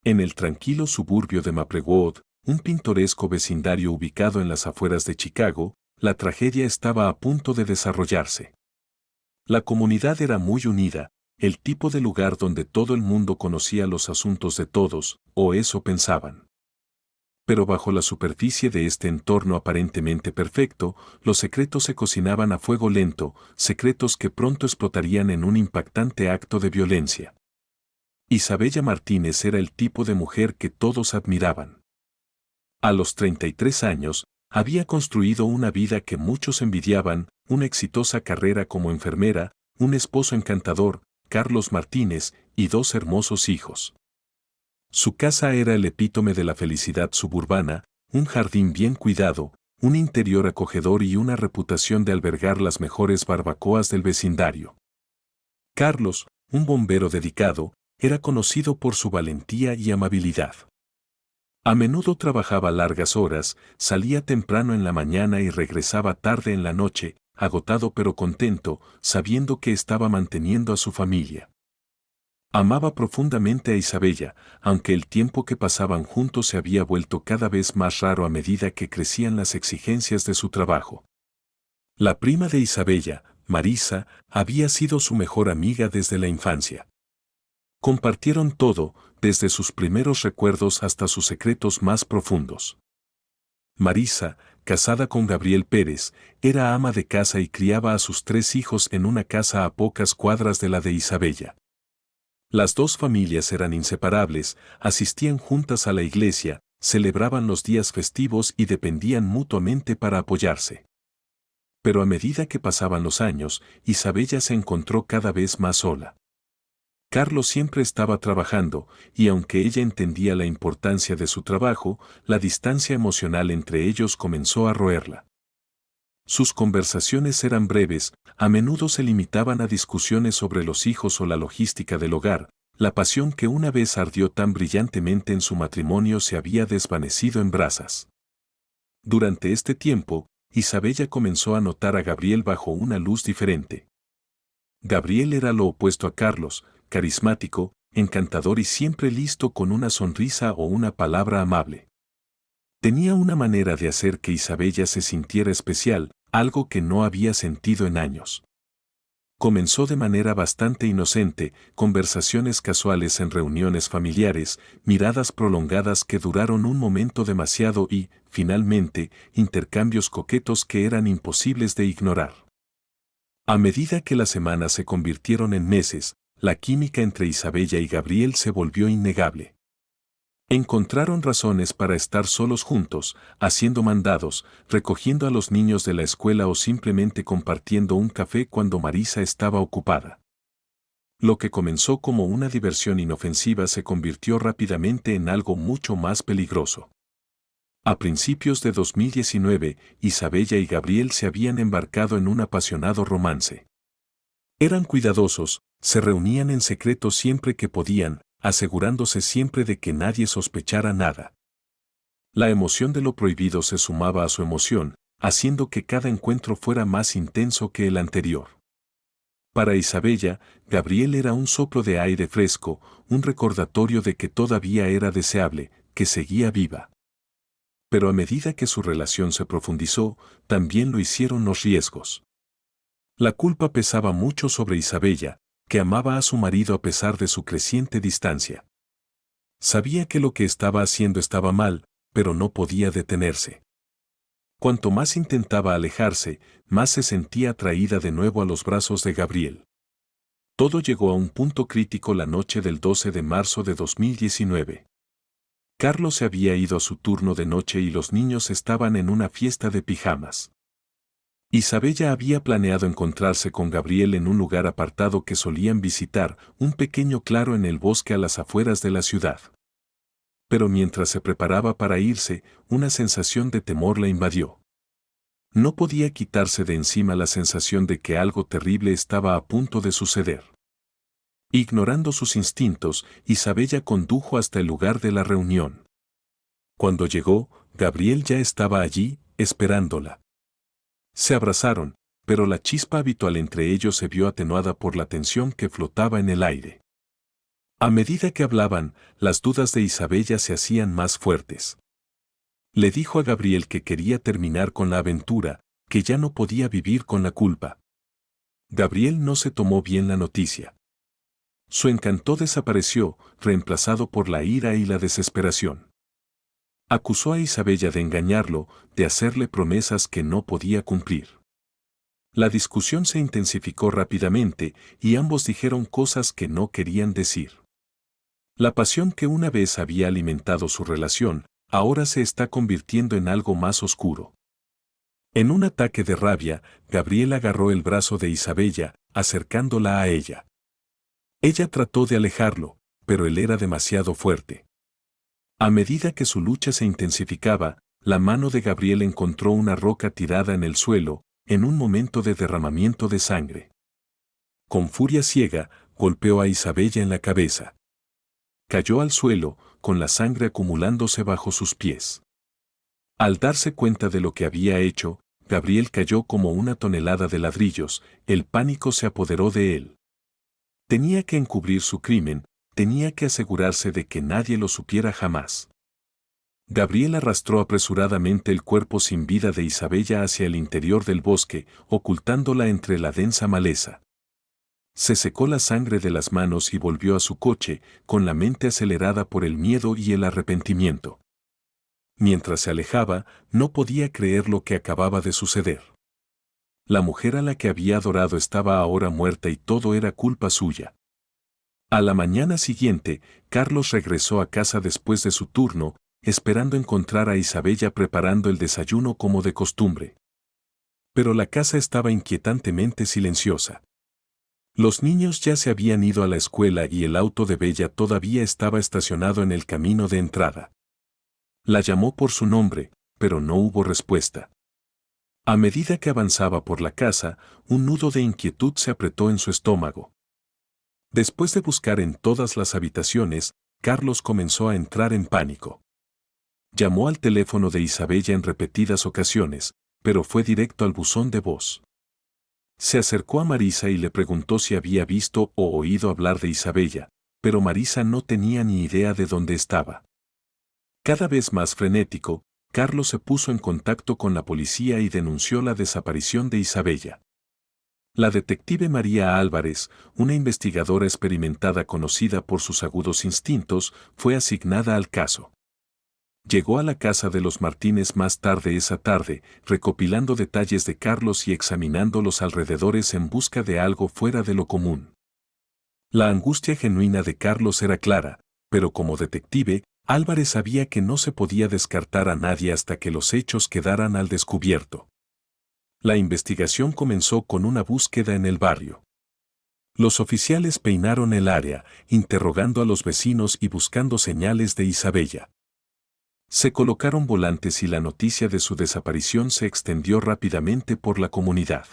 En el tranquilo suburbio de Maplewood, un pintoresco vecindario ubicado en las afueras de Chicago, la tragedia estaba a punto de desarrollarse. La comunidad era muy unida, el tipo de lugar donde todo el mundo conocía los asuntos de todos, o eso pensaban. Pero bajo la superficie de este entorno aparentemente perfecto, los secretos se cocinaban a fuego lento, secretos que pronto explotarían en un impactante acto de violencia. Isabella Martínez era el tipo de mujer que todos admiraban. A los 33 años, había construido una vida que muchos envidiaban, una exitosa carrera como enfermera, un esposo encantador, Carlos Martínez, y dos hermosos hijos. Su casa era el epítome de la felicidad suburbana, un jardín bien cuidado, un interior acogedor y una reputación de albergar las mejores barbacoas del vecindario. Carlos, un bombero dedicado, era conocido por su valentía y amabilidad. A menudo trabajaba largas horas, salía temprano en la mañana y regresaba tarde en la noche, agotado pero contento, sabiendo que estaba manteniendo a su familia. Amaba profundamente a Isabella, aunque el tiempo que pasaban juntos se había vuelto cada vez más raro a medida que crecían las exigencias de su trabajo. La prima de Isabella, Marisa, había sido su mejor amiga desde la infancia. Compartieron todo, desde sus primeros recuerdos hasta sus secretos más profundos. Marisa, casada con Gabriel Pérez, era ama de casa y criaba a sus 3 hijos en una casa a pocas cuadras de la de Isabella. Las dos familias eran inseparables, asistían juntas a la iglesia, celebraban los días festivos y dependían mutuamente para apoyarse. Pero a medida que pasaban los años, Isabella se encontró cada vez más sola. Carlos siempre estaba trabajando, y aunque ella entendía la importancia de su trabajo, la distancia emocional entre ellos comenzó a roerla. Sus conversaciones eran breves, a menudo se limitaban a discusiones sobre los hijos o la logística del hogar. La pasión que una vez ardió tan brillantemente en su matrimonio se había desvanecido en brasas. Durante este tiempo, Isabella comenzó a notar a Gabriel bajo una luz diferente. Gabriel era lo opuesto a Carlos, carismático, encantador y siempre listo con una sonrisa o una palabra amable. Tenía una manera de hacer que Isabella se sintiera especial, algo que no había sentido en años. Comenzó de manera bastante inocente, conversaciones casuales en reuniones familiares, miradas prolongadas que duraron un momento demasiado y, finalmente, intercambios coquetos que eran imposibles de ignorar. A medida que las semanas se convirtieron en meses, la química entre Isabella y Gabriel se volvió innegable. Encontraron razones para estar solos juntos, haciendo mandados, recogiendo a los niños de la escuela o simplemente compartiendo un café cuando Marisa estaba ocupada. Lo que comenzó como una diversión inofensiva se convirtió rápidamente en algo mucho más peligroso. A principios de 2019, Isabella y Gabriel se habían embarcado en un apasionado romance. Eran cuidadosos, se reunían en secreto siempre que podían, asegurándose siempre de que nadie sospechara nada. La emoción de lo prohibido se sumaba a su emoción, haciendo que cada encuentro fuera más intenso que el anterior. Para Isabella, Gabriel era un soplo de aire fresco, un recordatorio de que todavía era deseable, que seguía viva. Pero a medida que su relación se profundizó, también lo hicieron los riesgos. La culpa pesaba mucho sobre Isabella, que amaba a su marido a pesar de su creciente distancia. Sabía que lo que estaba haciendo estaba mal, pero no podía detenerse. Cuanto más intentaba alejarse, más se sentía atraída de nuevo a los brazos de Gabriel. Todo llegó a un punto crítico la noche del 12 de marzo de 2019. Carlos se había ido a su turno de noche y los niños estaban en una fiesta de pijamas. Isabella había planeado encontrarse con Gabriel en un lugar apartado que solían visitar, un pequeño claro en el bosque a las afueras de la ciudad. Pero mientras se preparaba para irse, una sensación de temor la invadió. No podía quitarse de encima la sensación de que algo terrible estaba a punto de suceder. Ignorando sus instintos, Isabella condujo hasta el lugar de la reunión. Cuando llegó, Gabriel ya estaba allí, esperándola. Se abrazaron, pero la chispa habitual entre ellos se vio atenuada por la tensión que flotaba en el aire. A medida que hablaban, las dudas de Isabella se hacían más fuertes. Le dijo a Gabriel que quería terminar con la aventura, que ya no podía vivir con la culpa. Gabriel no se tomó bien la noticia. Su encanto desapareció, reemplazado por la ira y la desesperación. Acusó a Isabella de engañarlo, de hacerle promesas que no podía cumplir. La discusión se intensificó rápidamente y ambos dijeron cosas que no querían decir. La pasión que una vez había alimentado su relación, ahora se está convirtiendo en algo más oscuro. En un ataque de rabia, Gabriel agarró el brazo de Isabella, acercándola a ella. Ella trató de alejarlo, pero él era demasiado fuerte. A medida que su lucha se intensificaba, la mano de Gabriel encontró una roca tirada en el suelo, en un momento de derramamiento de sangre. Con furia ciega, golpeó a Isabella en la cabeza. Cayó al suelo, con la sangre acumulándose bajo sus pies. Al darse cuenta de lo que había hecho, Gabriel cayó como una tonelada de ladrillos, el pánico se apoderó de él. Tenía que encubrir su crimen, tenía que asegurarse de que nadie lo supiera jamás. Gabriel arrastró apresuradamente el cuerpo sin vida de Isabella hacia el interior del bosque, ocultándola entre la densa maleza. Se secó la sangre de las manos y volvió a su coche, con la mente acelerada por el miedo y el arrepentimiento. Mientras se alejaba, no podía creer lo que acababa de suceder. La mujer a la que había adorado estaba ahora muerta y todo era culpa suya. A la mañana siguiente, Carlos regresó a casa después de su turno, esperando encontrar a Isabella preparando el desayuno como de costumbre. Pero la casa estaba inquietantemente silenciosa. Los niños ya se habían ido a la escuela y el auto de Bella todavía estaba estacionado en el camino de entrada. La llamó por su nombre, pero no hubo respuesta. A medida que avanzaba por la casa, un nudo de inquietud se apretó en su estómago. Después de buscar en todas las habitaciones, Carlos comenzó a entrar en pánico. Llamó al teléfono de Isabella en repetidas ocasiones, pero fue directo al buzón de voz. Se acercó a Marisa y le preguntó si había visto o oído hablar de Isabella, pero Marisa no tenía ni idea de dónde estaba. Cada vez más frenético, Carlos se puso en contacto con la policía y denunció la desaparición de Isabella. La detective María Álvarez, una investigadora experimentada conocida por sus agudos instintos, fue asignada al caso. Llegó a la casa de los Martínez más tarde esa tarde, recopilando detalles de Carlos y examinando los alrededores en busca de algo fuera de lo común. La angustia genuina de Carlos era clara, pero como detective, Álvarez sabía que no se podía descartar a nadie hasta que los hechos quedaran al descubierto. La investigación comenzó con una búsqueda en el barrio. Los oficiales peinaron el área, interrogando a los vecinos y buscando señales de Isabella. Se colocaron volantes y la noticia de su desaparición se extendió rápidamente por la comunidad.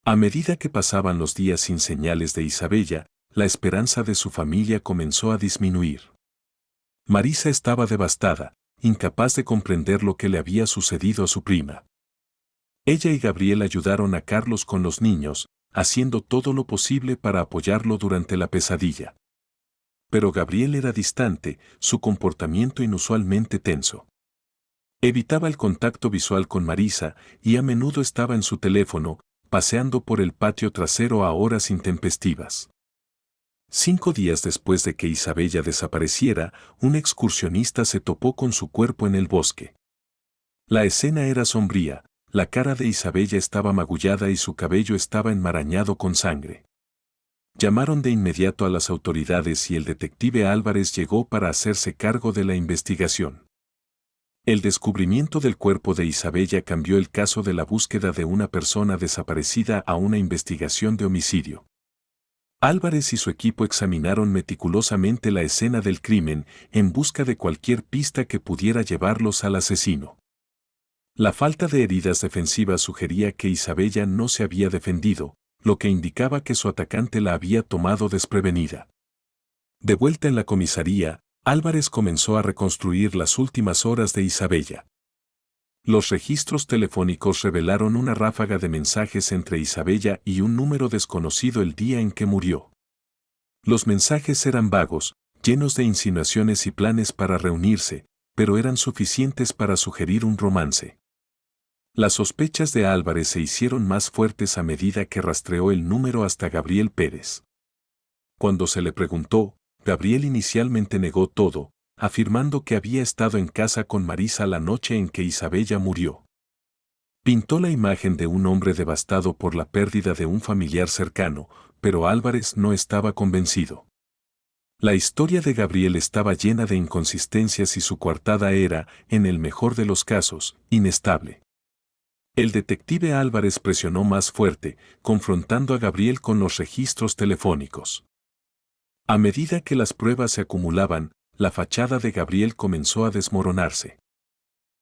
A medida que pasaban los días sin señales de Isabella, la esperanza de su familia comenzó a disminuir. Marisa estaba devastada, incapaz de comprender lo que le había sucedido a su prima. Ella y Gabriel ayudaron a Carlos con los niños, haciendo todo lo posible para apoyarlo durante la pesadilla. Pero Gabriel era distante, su comportamiento inusualmente tenso. Evitaba el contacto visual con Marisa y a menudo estaba en su teléfono, paseando por el patio trasero a horas intempestivas. 5 días después de que Isabella desapareciera, un excursionista se topó con su cuerpo en el bosque. La escena era sombría, la cara de Isabella estaba magullada y su cabello estaba enmarañado con sangre. Llamaron de inmediato a las autoridades y el detective Álvarez llegó para hacerse cargo de la investigación. El descubrimiento del cuerpo de Isabella cambió el caso de la búsqueda de una persona desaparecida a una investigación de homicidio. Álvarez y su equipo examinaron meticulosamente la escena del crimen en busca de cualquier pista que pudiera llevarlos al asesino. La falta de heridas defensivas sugería que Isabella no se había defendido, lo que indicaba que su atacante la había tomado desprevenida. De vuelta en la comisaría, Álvarez comenzó a reconstruir las últimas horas de Isabella. Los registros telefónicos revelaron una ráfaga de mensajes entre Isabella y un número desconocido el día en que murió. Los mensajes eran vagos, llenos de insinuaciones y planes para reunirse, pero eran suficientes para sugerir un romance. Las sospechas de Álvarez se hicieron más fuertes a medida que rastreó el número hasta Gabriel Pérez. Cuando se le preguntó, Gabriel inicialmente negó todo, afirmando que había estado en casa con Marisa la noche en que Isabella murió. Pintó la imagen de un hombre devastado por la pérdida de un familiar cercano, pero Álvarez no estaba convencido. La historia de Gabriel estaba llena de inconsistencias y su coartada era, en el mejor de los casos, inestable. El detective Álvarez presionó más fuerte, confrontando a Gabriel con los registros telefónicos. A medida que las pruebas se acumulaban, la fachada de Gabriel comenzó a desmoronarse.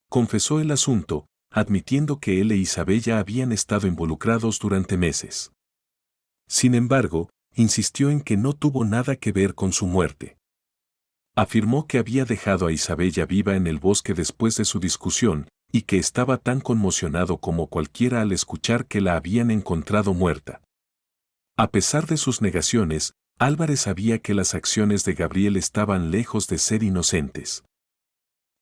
Confesó el asunto, admitiendo que él e Isabella habían estado involucrados durante meses. Sin embargo, insistió en que no tuvo nada que ver con su muerte. Afirmó que había dejado a Isabella viva en el bosque después de su discusión, y que estaba tan conmocionado como cualquiera al escuchar que la habían encontrado muerta. A pesar de sus negaciones, Álvarez sabía que las acciones de Gabriel estaban lejos de ser inocentes.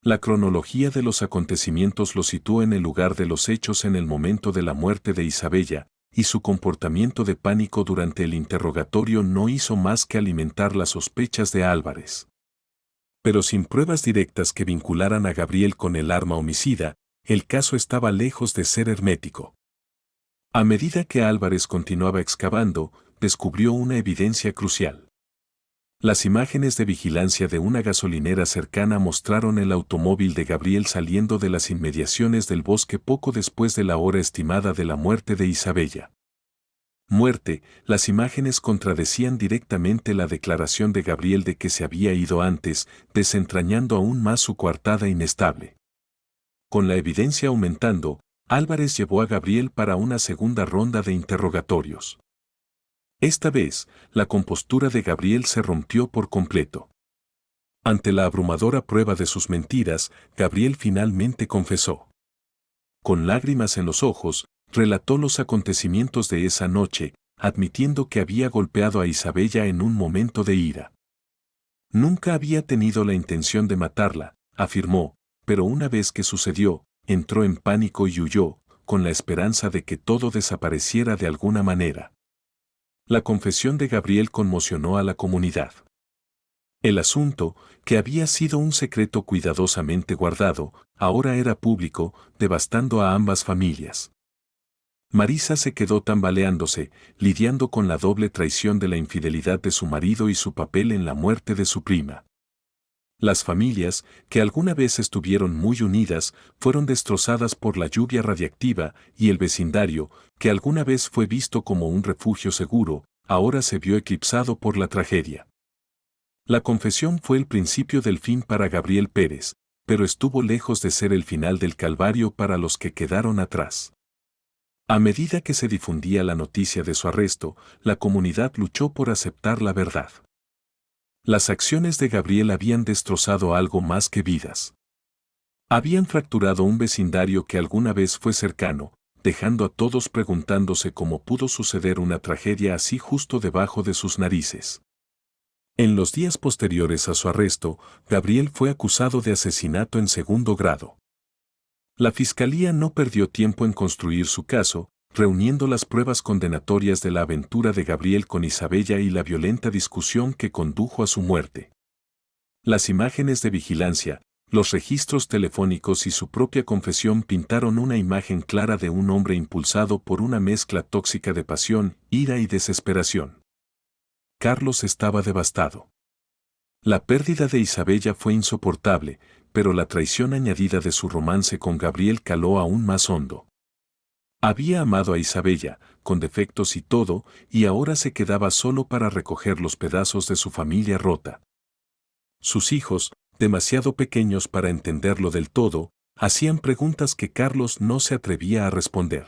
La cronología de los acontecimientos lo situó en el lugar de los hechos en el momento de la muerte de Isabella, y su comportamiento de pánico durante el interrogatorio no hizo más que alimentar las sospechas de Álvarez. Pero sin pruebas directas que vincularan a Gabriel con el arma homicida, el caso estaba lejos de ser hermético. A medida que Álvarez continuaba excavando, descubrió una evidencia crucial. Las imágenes de vigilancia de una gasolinera cercana mostraron el automóvil de Gabriel saliendo de las inmediaciones del bosque poco después de la hora estimada de la muerte de Isabella. Las imágenes contradecían directamente la declaración de Gabriel de que se había ido antes, desentrañando aún más su coartada inestable. Con la evidencia aumentando, Álvarez llevó a Gabriel para una segunda ronda de interrogatorios. Esta vez, la compostura de Gabriel se rompió por completo. Ante la abrumadora prueba de sus mentiras, Gabriel finalmente confesó. Con lágrimas en los ojos, relató los acontecimientos de esa noche, admitiendo que había golpeado a Isabella en un momento de ira. Nunca había tenido la intención de matarla, afirmó, pero una vez que sucedió, entró en pánico y huyó, con la esperanza de que todo desapareciera de alguna manera. La confesión de Gabriel conmocionó a la comunidad. El asunto, que había sido un secreto cuidadosamente guardado, ahora era público, devastando a ambas familias. Marisa se quedó tambaleándose, lidiando con la doble traición de la infidelidad de su marido y su papel en la muerte de su prima. Las familias, que alguna vez estuvieron muy unidas, fueron destrozadas por la lluvia radiactiva, y el vecindario, que alguna vez fue visto como un refugio seguro, ahora se vio eclipsado por la tragedia. La confesión fue el principio del fin para Gabriel Pérez, pero estuvo lejos de ser el final del calvario para los que quedaron atrás. A medida que se difundía la noticia de su arresto, la comunidad luchó por aceptar la verdad. Las acciones de Gabriel habían destrozado algo más que vidas. Habían fracturado un vecindario que alguna vez fue cercano, dejando a todos preguntándose cómo pudo suceder una tragedia así justo debajo de sus narices. En los días posteriores a su arresto, Gabriel fue acusado de asesinato en segundo grado. La fiscalía no perdió tiempo en construir su caso, reuniendo las pruebas condenatorias de la aventura de Gabriel con Isabella y la violenta discusión que condujo a su muerte. Las imágenes de vigilancia, los registros telefónicos y su propia confesión pintaron una imagen clara de un hombre impulsado por una mezcla tóxica de pasión, ira y desesperación. Carlos estaba devastado. La pérdida de Isabella fue insoportable, pero la traición añadida de su romance con Gabriel caló aún más hondo. Había amado a Isabella, con defectos y todo, y ahora se quedaba solo para recoger los pedazos de su familia rota. Sus hijos, demasiado pequeños para entenderlo del todo, hacían preguntas que Carlos no se atrevía a responder.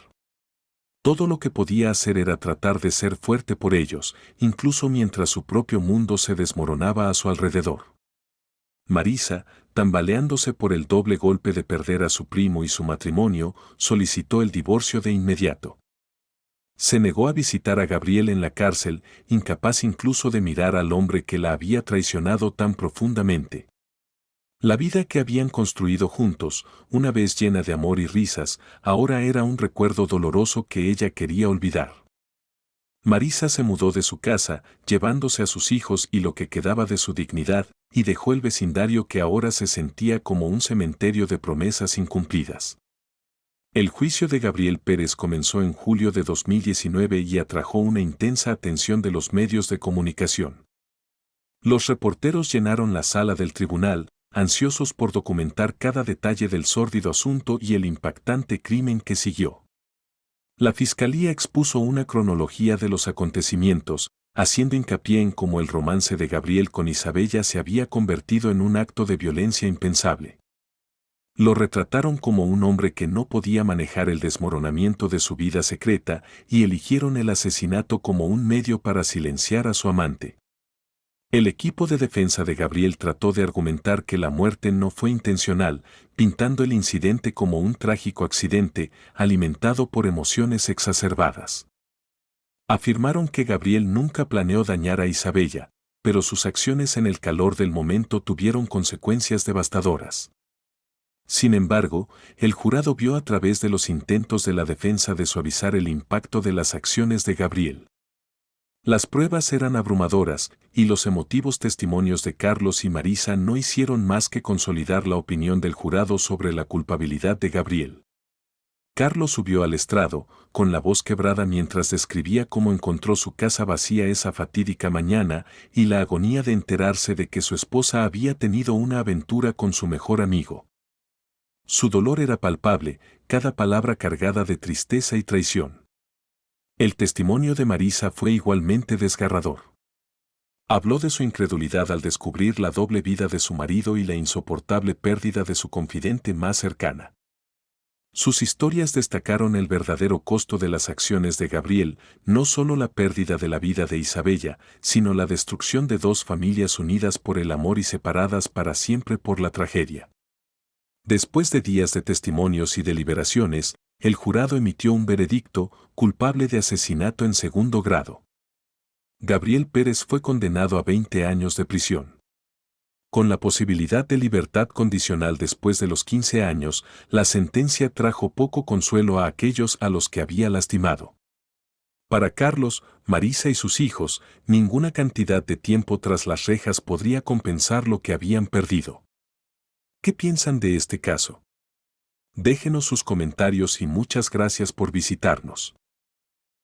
Todo lo que podía hacer era tratar de ser fuerte por ellos, incluso mientras su propio mundo se desmoronaba a su alrededor. Marisa, tambaleándose por el doble golpe de perder a su primo y su matrimonio, solicitó el divorcio de inmediato. Se negó a visitar a Gabriel en la cárcel, incapaz incluso de mirar al hombre que la había traicionado tan profundamente. La vida que habían construido juntos, una vez llena de amor y risas, ahora era un recuerdo doloroso que ella quería olvidar. Marisa se mudó de su casa, llevándose a sus hijos y lo que quedaba de su dignidad, y dejó el vecindario que ahora se sentía como un cementerio de promesas incumplidas. El juicio de Gabriel Pérez comenzó en julio de 2019 y atrajo una intensa atención de los medios de comunicación. Los reporteros llenaron la sala del tribunal, ansiosos por documentar cada detalle del sórdido asunto y el impactante crimen que siguió. La fiscalía expuso una cronología de los acontecimientos, haciendo hincapié en cómo el romance de Gabriel con Isabella se había convertido en un acto de violencia impensable. Lo retrataron como un hombre que no podía manejar el desmoronamiento de su vida secreta y eligieron el asesinato como un medio para silenciar a su amante. El equipo de defensa de Gabriel trató de argumentar que la muerte no fue intencional, pintando el incidente como un trágico accidente alimentado por emociones exacerbadas. Afirmaron que Gabriel nunca planeó dañar a Isabella, pero sus acciones en el calor del momento tuvieron consecuencias devastadoras. Sin embargo, el jurado vio a través de los intentos de la defensa de suavizar el impacto de las acciones de Gabriel. Las pruebas eran abrumadoras, y los emotivos testimonios de Carlos y Marisa no hicieron más que consolidar la opinión del jurado sobre la culpabilidad de Gabriel. Carlos subió al estrado, con la voz quebrada mientras describía cómo encontró su casa vacía esa fatídica mañana y la agonía de enterarse de que su esposa había tenido una aventura con su mejor amigo. Su dolor era palpable, cada palabra cargada de tristeza y traición. El testimonio de Marisa fue igualmente desgarrador. Habló de su incredulidad al descubrir la doble vida de su marido y la insoportable pérdida de su confidente más cercana. Sus historias destacaron el verdadero costo de las acciones de Gabriel, no solo la pérdida de la vida de Isabella, sino la destrucción de dos familias unidas por el amor y separadas para siempre por la tragedia. Después de días de testimonios y deliberaciones, el jurado emitió un veredicto culpable de asesinato en segundo grado. Gabriel Pérez fue condenado a 20 años de prisión. Con la posibilidad de libertad condicional después de los 15 años, la sentencia trajo poco consuelo a aquellos a los que había lastimado. Para Carlos, Marisa y sus hijos, ninguna cantidad de tiempo tras las rejas podría compensar lo que habían perdido. ¿Qué piensan de este caso? Déjenos sus comentarios y muchas gracias por visitarnos.